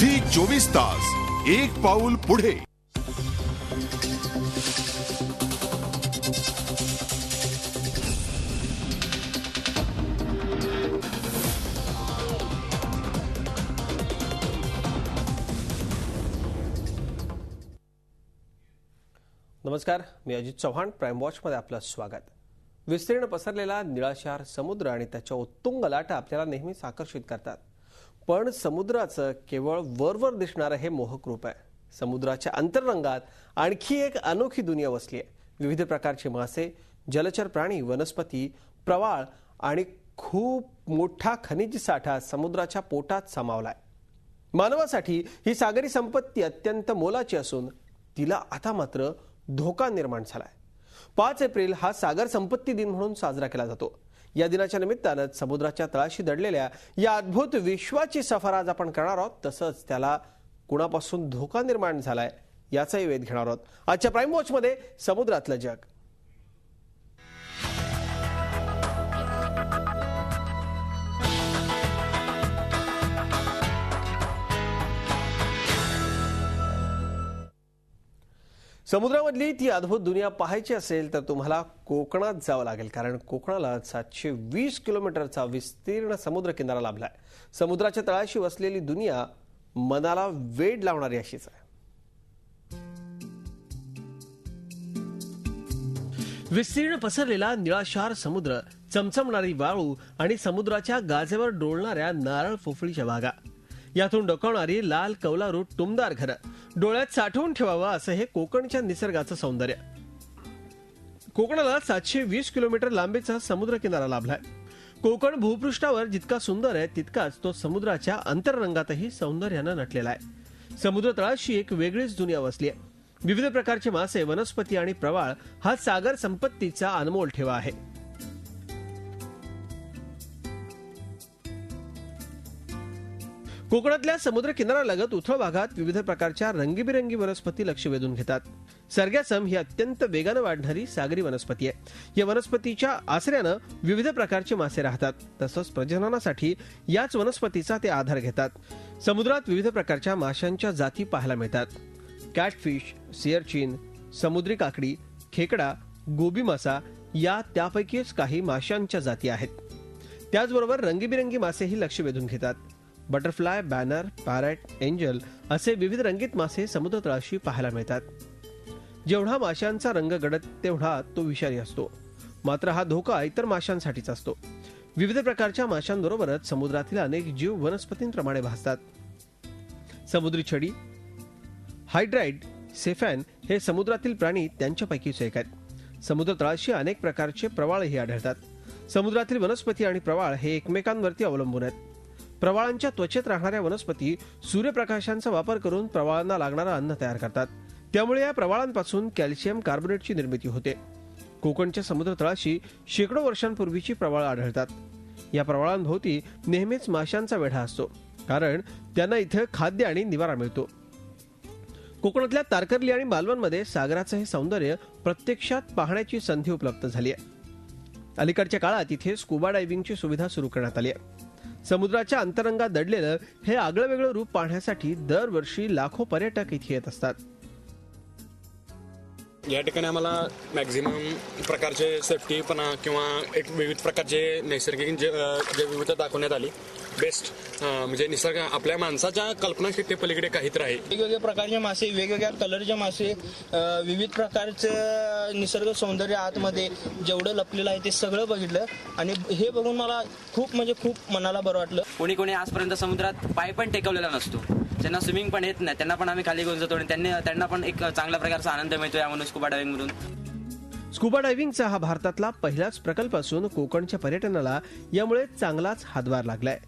Zee 24 तास एक पाऊल पुढे। नमस्कार, मी अजित चव्हाण। प्राइम वॉच मध्ये आपलं स्वागत। विस्तीर्ण पसरलेला निळाशार समुद्र आणि त्याच्या उत्तुंग लाटा आपल्याला नेहमीच आकर्षित करतात, पण समुद्राचं केवळ वरवर दिसणारं हे मोहक रूप आहे। समुद्राच्या अंतर्रंगात आणखी एक अनोखी दुनिया वसली आहे। विविध प्रकारचे मासे, जलचर प्राणी, वनस्पती, प्रवाळ आणि खूप मोठा खनिज साठा समुद्राच्या पोटात सामावलाय। मानवासाठी ही सागरी संपत्ती अत्यंत मोलाची असून तिला आता मात्र धोका निर्माण झालाय। 5 एप्रिल हा सागर संपत्ती दिन म्हणून साजरा केला जातो। या दिनाच्या निमित्ताने समुद्राच्या तळाशी दडलेल्या या अद्भुत विश्वाची सफर आज आपण करणार आहोत। तसंच त्याला कुणापासून धोका निर्माण झालाय याचाही वेध घेणार आहोत। आजच्या प्राइम वॉच मध्ये समुद्रातलं जग। समुद्रामधली ती अद्भुत दुनिया पाहायची असेल तर तुम्हाला कोकणात जावं लागेल, कारण कोकणाला 720 किलोमीटरचा विस्तीर्ण समुद्र किनारा लाभलाय। समुद्राच्या तळाशी वसलेली दुनिया मनाला वेड लावणारी अशीच आहे। विस्तीर्ण पसरलेला निळाशार समुद्र, चमचमणारी वाळू आणि समुद्राच्या गाजेवर डोलणाऱ्या नारळ पोफळीच्या बागा, यातून डोकावणारी लाल कौलारू टुमदार घरं, डोळ्यात साठवून ठेवावं असं हे कोकणच्या निसर्गाचं सौंदर्य। कोकणाला 720 किलोमीटर लांबीचा समुद्र किनारा लाभलाय। कोकण भूपृष्ठावर जितका सुंदर आहे तितकाच तो समुद्राच्या अंतर्रंगातही सौंदर्यानं नटलेला आहे। समुद्र तळाशी एक वेगळीच दुनिया वसली आहे। विविध प्रकारचे मासे, वनस्पती आणि प्रवाळ हा सागर संपत्तीचा अनमोल ठेवा आहे। कोकणातल्या समुद्र किनाऱ्यालगत उथळ भागात विविध प्रकारच्या रंगीबिरंगी वनस्पती लक्ष वेधून घेतात। सर्गॅसम ही अत्यंत वेगाने वाढणारी सागरी वनस्पती आहे। या वनस्पतीच्या आश्रयानं विविध प्रकारचे मासे राहतात, तसंच प्रजननासाठी याच वनस्पतीचा ते आधार घेतात। समुद्रात विविध प्रकारच्या माशांच्या जाती पाहायला मिळतात। कॅटफिश, सिअरचिन, समुद्री काकडी, खेकडा, गोबी मासा या त्यापैकीच काही माशांच्या जाती आहेत। त्याचबरोबर रंगीबिरंगी मासेही लक्ष वेधून घेतात। बटरफ्लाय, बॅनर, पॅरेट, एंजल असे विविध रंगीत मासे समुद्र तळाशी पाहायला मिळतात। जेवढा माशांचा रंग गडद तेवढा तो विषारी असतो, मात्र हा धोका इतर माशांसाठीच असतो। विविध प्रकारच्या माशांबरोबरच समुद्रातील अनेक जीव वनस्पतींप्रमाणे भासतात। समुद्री छडी, हायड्राइड, सेफॅन हे समुद्रातील प्राणी त्यांच्यापैकीच एक आहेत। समुद्र तळाशी अनेक प्रकारचे प्रवाळही आढळतात। समुद्रातील वनस्पती आणि प्रवाळ हे एकमेकांवरती अवलंबून आहेत। प्रवाळांच्या त्वचेत राहणाऱ्या वनस्पती सूर्यप्रकाशांचा वापर करून प्रवाळांना लागणारं अन्न तयार करतात। त्यामुळे या प्रवाळांपासून कॅल्शियम कार्बोनेटची निर्मिती होते। कोकणच्या समुद्र तळाशी शेकडो वर्षांपूर्वीची प्रवाळ आढळतात। या प्रवाळांभोवती नेहमीच माशांचा वेढा असतो, कारण त्यांना इथे खाद्य आणि निवारा मिळतो। कोकणातल्या तारकर्ली आणि मालवणमध्ये सागराचं हे सौंदर्य प्रत्यक्षात पाहण्याची संधी उपलब्ध झाली आहे। अलीकडच्या काळात इथे स्कुबा डायव्हिंगची सुविधा सुरू करण्यात आली आहे। समुद्राच्या अंतरंगात दडलेलं हे आगळंवेगळं रूप पाहण्यासाठी दरवर्षी लाखो पर्यटक इथे येत असतात। या ठिकाणी आम्हाला मॅक्झिमम प्रकारचे सेफ्टीपणा किंवा एक विविध प्रकारचे नैसर्गिक जैवविविधता दाखवण्यात आली। बेस्ट म्हणजे निसर्ग आपल्या माणसाच्या कल्पनाशक्ती पलीकडे काहीतरी आहे। वेगवेगळ्या प्रकारचे मासे, वेगवेगळ्या कलरचे मासे, विविध प्रकारचं निसर्ग सौंदर्य आतमध्ये जेवढं लपलेलं आहे ते सगळं बघितलं आणि हे बघून मला खूप मनाला बरं वाटलं। कोणी कोणी आजपर्यंत समुद्रात पाय पण टेकवलेला नसतो, त्यांना स्विमिंग पण येत नाही, त्यांना पण आम्ही खाली घेऊन जातो आणि त्यांना पण एक चांगल्या प्रकारचा आनंद मिळतो यामधून स्कुबा डायव्हिंग मधून। स्कुबा डायव्हिंगचा हा भारतातला पहिलाच प्रकल्प असून कोकणच्या पर्यटनाला यामुळे चांगलाच हातभार लागलाय।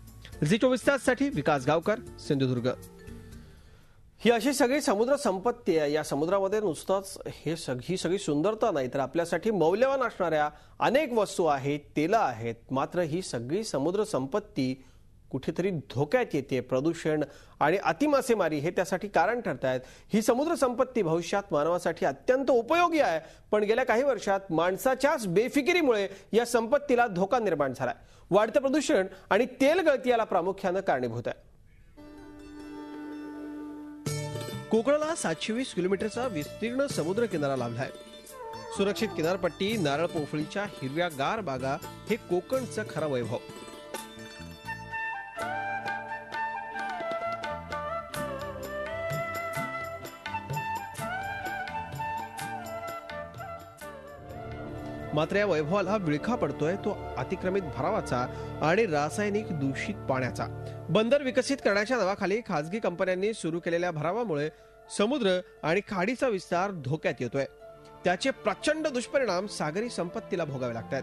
झी 24 ताससाठी विकास गावकर, सिंधुदुर्ग। ही अशी सगळी समुद्र संपत्ती आहे। या समुद्रामध्ये नुसतंच ही सगळी सुंदरता नाही तर आपल्यासाठी मौल्यवान असणाऱ्या अनेक वस्तू आहेत, तेलं आहेत। मात्र ही सगळी समुद्र संपत्ती कुठेतरी धोक्यात येते। प्रदूषण आणि अतिमासेमारी हे त्यासाठी कारण ठरतायत। ही समुद्र संपत्ती भविष्यात मानवासाठी अत्यंत उपयोगी आहे, पण गेल्या काही वर्षात माणसाच्याच बेफिकिरीमुळे या संपत्तीला धोका निर्माण झालाय। वाढतं प्रदूषण आणि तेल गळती याला प्रामुख्याने कारणीभूत आहे। कोकणाला 720 किलोमीटरचा विस्तीर्ण समुद्र किनारा लाभलाय. सुरक्षित किनारपट्टी, नारळ पोफळीच्या हिरव्यागार बागा हे कोकणचं खरं वैभव. मात्र या वैभवाला विळखा पडतोय तो अतिक्रमित भरावाचा आणि रासायनिक दूषित पाण्याचा. बंदर विकसित करण्याच्या नावाखाली खासगी कंपन्यांनी सुरू केलेल्या भरावामुळे समुद्र आणि खाडीचा विस्तार धोक्यात येतोय. त्याचे प्रचंड दुष्परिणाम सागरी संपत्तीला भोगावे लागतात.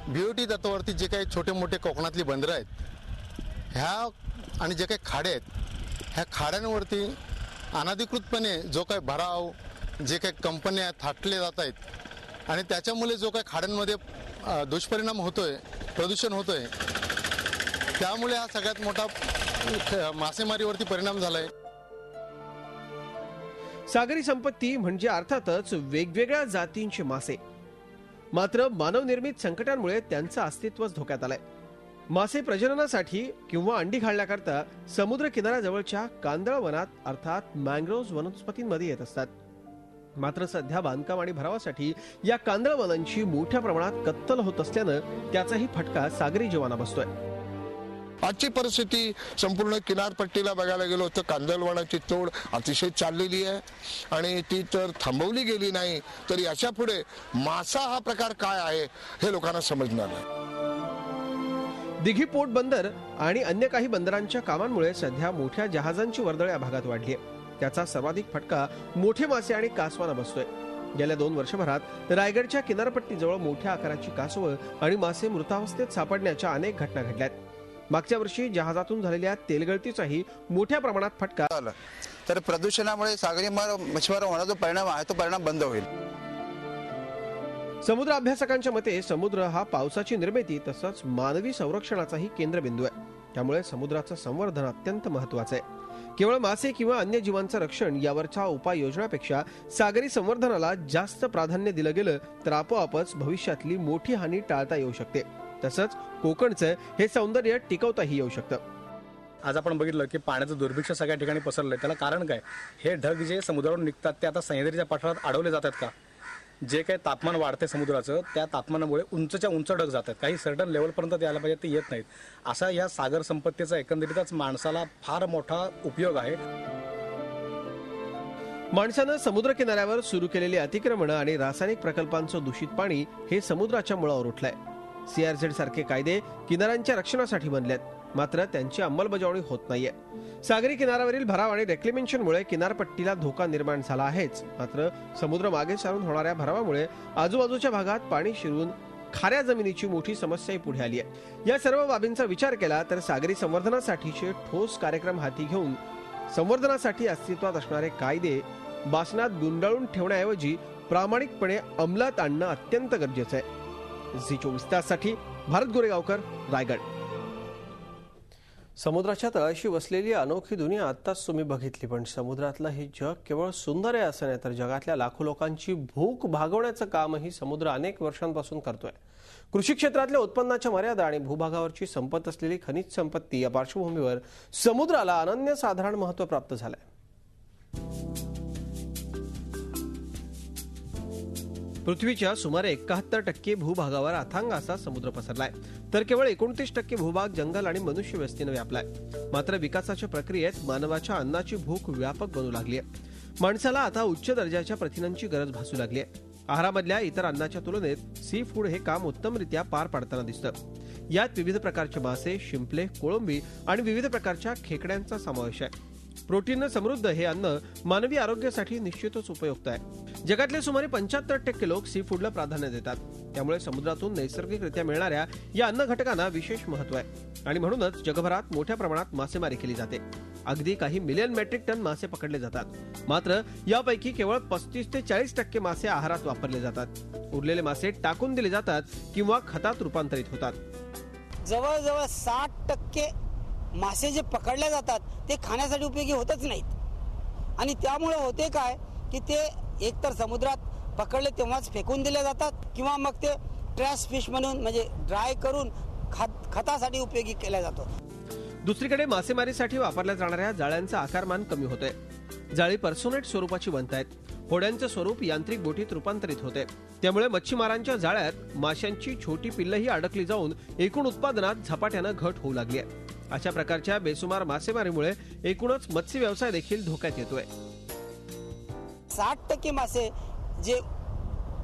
बीओटी तत्वावरती जे काही छोटे मोठे कोकणातली बंदरं आहेत ह्या आणि जे काही खाडे आहेत ह्या खाड्यांवरती अनधिकृतपणे जो काही भराव, जे काही कंपन्या थाटले जात आहेत आणि त्याच्यामुळे जो काही खाड्यांमध्ये दुष्परिणाम होतोय, प्रदूषण होतोय, त्यामुळे हा सगळ्यात मोठा मासेमारीवरती परिणाम झालाय. सागरी संपत्ती म्हणजे अर्थातच वेगवेगळ्या जातींचे मासे. मात्र मानवनिर्मित संकटांमुळे त्यांचं अस्तित्वच धोक्यात आलंय. मासे प्रजननासाठी किंवा अंडी घालण्याकरता समुद्र किनाऱ्याजवळच्या कांदळ वनात अर्थात मँग्रोव्ह वनस्पतींमध्ये येत असतात. मात्र सध्या बांधकाम आणि भरावासाठी या कांदळ वनांची मोठ्या प्रमाणात कत्तल होत असल्यानं त्याचाही फटका सागरी जीवांना बसतोय. आजची परिस्थिती संपूर्ण किनारपट्टीला बघायला गेलो तर कांदळवनाची तोड अतिशय चाललेली आहे आणि ती तर थांबवली गेली नाही तर याच्या पुढे मासा हा प्रकार काय आहे हे लोकांना समजणार नाही. दिघी पोर्ट बंदर आणि अन्य काही बंदरांच्या कामांमुळे सध्या मोठ्या जहाजांची वर्दळ या भागात वाढली आहे. त्याचा सर्वाधिक फटका मोठे मासे आणि कासवांना बसतोय. गेल्या 2 वर्षभरात रायगडच्या किनारपट्टीजवळ मोठ्या आकाराची कासवं आणि मासे मृतावस्थेत सापडण्याच्या अनेक घटना घडल्यात. मागच्या वर्षी जहाजातून झालेल्या तेलगळतीचाही मोठ्या प्रमाणात फटका आला तर प्रदूषणामुळे सागरी मच्छीमार होण्याचा परिणाम आहे तो परिणाम बंद होईल. समुद्र अभ्यासकांच्या मते समुद्र हा पावसाची निर्मिती तसंच मानवी संरक्षणाचाही केंद्रबिंदू आहे. त्यामुळे समुद्राचं संवर्धन अत्यंत महत्वाचं आहे. केवळ मासे किंवा अन्य जीवांचं रक्षण यावरच्या उपाययोजनापेक्षा सागरी संवर्धनाला जास्त प्राधान्य दिलं गेलं तर आपोआपच भविष्यातली मोठी हानी टाळता येऊ शकते. तसंच कोकणचं हे सौंदर्य टिकवताही येऊ शकतं. आज आपण बघितलं की पाण्याचं दुर्भिक्ष सगळ्या ठिकाणी पसरलंय. त्याला कारण काय? हे ढग जे समुद्रावरून निघतात ते आता सह्याद्रीच्या पठारात अडवले जातात का? जे काही तापमान वाढते समुद्राचं त्या तापमानामुळे उंचच्या उंच ढग जातात. काही सर्टन लेवलपर्यंत ते यायला पाहिजे ते येत नाहीत. असा या सागर संपत्तीचा एकंदरीतच माणसाला फार मोठा उपयोग आहे. माणसानं समुद्र किनाऱ्यावर सुरू केलेली अतिक्रमणं आणि रासायनिक प्रकल्पांचं दूषित पाणी हे समुद्राच्या मुळावर उठलंय. CRZ सारखे कायदे किनाऱ्यांच्या रक्षणासाठी बनलेत मात्र त्यांची अंमलबजावणी होत नाहीये. सागरी किनाऱ्यावरील भराव आणि रेक्लेमेशनमुळे किनारपट्टीला धोका निर्माण झाला आहेच. मात्र समुद्र मागे सारून होणाऱ्या भरावामुळे आजूबाजूच्या भागात पाणी शिरून खाऱ्या जमिनीची मोठी समस्याही पुढे आली आहे. या सर्व बाबींचा विचार केला तर सागरी संवर्धनासाठीचे ठोस कार्यक्रम हाती घेऊन संवर्धनासाठी अस्तित्वात असणारे कायदे बासनात गुंडाळून ठेवण्याऐवजी प्रामाणिकपणे अंमलात आणणं अत्यंत गरजेचं आहे. झी24 ताससाठी भारत गोरेगावकर, रायगड. समुद्राच्या तळाशी वसलेली अनोखी दुनिया आत्ताच तुम्ही बघितली. पण समुद्रातलं हे जग केवळ सुंदर आहे असं नाही तर जगातल्या लाखो लोकांची भूक भागवण्याचं कामही समुद्र अनेक वर्षांपासून करतोय. कृषी क्षेत्रातल्या उत्पन्नाच्या मर्यादा आणि भूभागावरची संपत असलेली खनिज संपत्ती या पार्श्वभूमीवर समुद्राला अनन्यसाधारण महत्त्व प्राप्त झालंय. पृथ्वीच्या सुमारे 71% भूभागावर अथांग असा समुद्र पसरलाय तर केवळ 29% भूभाग जंगल आणि मनुष्य वस्तीनं व्यापलाय. मात्र विकासाच्या प्रक्रियेत मानवाच्या अन्नाची भूक व्यापक बनू लागली आहे. माणसाला आता उच्च दर्जाच्या प्रथिनांची गरज भासू लागली आहे. आहारामधल्या इतर अन्नाच्या तुलनेत सी फूड हे काम उत्तमरित्या पार पाडताना दिसतं. यात विविध प्रकारचे मासे, शिंपले, कोळंबी आणि विविध प्रकारच्या खेकड्यांचा समावेश आहे. प्रोटीननं समृद्ध हे अन्न मानवी आरोग्यासाठी निश्चितच उपयुक्त आहे. जगातले सुमारे 75% लोक सी फूडला प्राधान्य देतात. त्यामुळे समुद्रातून नैसर्गिकरित्या मिळणाऱ्या या अन्न घटकांना विशेष महत्त्व आहे आणि म्हणूनच जगभरात मोठ्या प्रमाणात मासेमारी केली जाते. अगदी काही मिलियन मेट्रिक टन मासे पकडले जातात. मात्र यापैकी केवळ 35 ते 40% मासे आहारात वापरले जातात. उरलेले मासे टाकून दिले जातात किंवा खतात रूपांतरित होतात. जवळजवळ 60% मासे जे पकडले जातात ते खाण्यासाठी उपयोगी होतच नाहीत आणि त्यामुळे होते काय की ते एकतर समुद्रात पकडले तेव्हाच फेकून दिले जातात किंवा मग ते ट्रॅश फिश म्हणून म्हणजे ड्राय करून खतासाठी उपयोगी केला जातो. दुसरीकडे मासेमारीसाठी वापरल्या जाणाऱ्या जाळ्यांचा आकारमान कमी होतोय. जाळी पर्सोनेट स्वरूपाची बनतायत. होड्यांचं स्वरूप यांत्रिक बोटीत रूपांतरित होते. त्यामुळे मच्छीमारांच्या जाळ्यात माशांची छोटी पिल्लही अडकली जाऊन एकूण उत्पादनात झपाट्यानं घट होऊ लागली आहे. अशा प्रकारच्या बेसुमार मासेमारीमुळे एकूणच मत्स्य व्यवसाय देखील धोक्यात येतोय. 60% मासे जे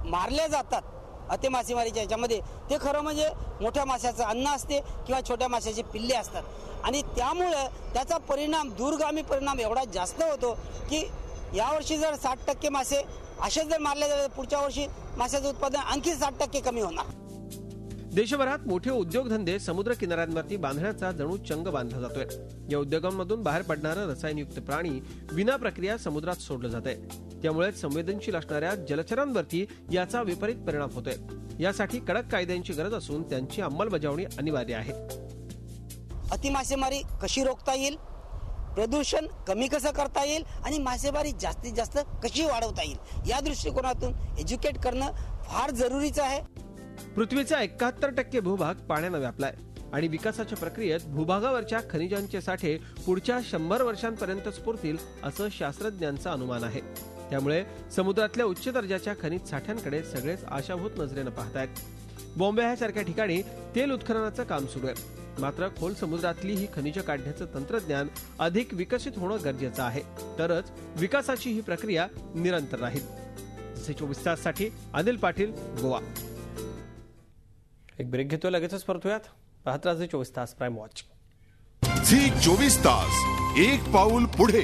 मारले जातात अति मासेमारीच्या याच्यामध्ये, ते खरं म्हणजे मोठ्या माशाचं अन्न असते किंवा छोट्या माशाचे पिल्ले असतात. आणि त्यामुळं त्याचा परिणाम, दूरगामी परिणाम एवढा जास्त होतो की यावर्षी जर 60% मासे असे जर मारले जातात, पुढच्या वर्षी माशाचं उत्पादन आणखी 60% कमी होणार. देशभरात मोठे उद्योगधंदे समुद्र किनाऱ्यांवरती बांधण्याचा जणू चंग बांधला जातोय. या उद्योगांमधून बाहेर पडणारं रसायनयुक्त प्राणी विना प्रक्रिया समुद्रात सोडलं जात आहे. त्यामुळे संवेदनशील असणाऱ्या जलचरांवरती याचा विपरीत परिणाम होतोय. यासाठी कडक कायद्यांची गरज असून त्यांची अंमलबजावणी अनिवार्य आहे. अतिमासेमारी कशी रोखता येईल, प्रदूषण कमी कसं करता येईल आणि मासेमारी जास्तीत जास्त कशी वाढवता येईल, या दृष्टिकोनातून एज्युकेट करणं फार जरुरीचं आहे. पृथ्वीचा 71% भूभाग पाण्यानं व्यापलाय आणि विकासाच्या प्रक्रियेत भूभागावरच्या खनिजांचे साठे पुढच्या 100 वर्षांपर्यंतच पुरतील असं शास्त्रज्ञांचं अनुमान आहे. त्यामुळे समुद्रातल्या उच्च दर्जाच्या खनिज साठ्यांकडे सगळेच आशाभूत नजरेनं पाहतायत. बॉम्बे ह्यासारख्या ठिकाणी तेल उत्खननाचं काम सुरू आहे. मात्र खोल समुद्रातली ही खनिजं काढण्याचं तंत्रज्ञान अधिक विकसित होणं गरजेचं आहे. तरच विकासाची ही प्रक्रिया निरंतर राहील. जसे 24 ताससाठी अनिल पाटील, गोवा. एक ब्रेक घेतो, लगेचच परतूयात. पाहत राहा 24 तास प्राईम वॉच. झी 24 तास, एक पाऊल पुढे.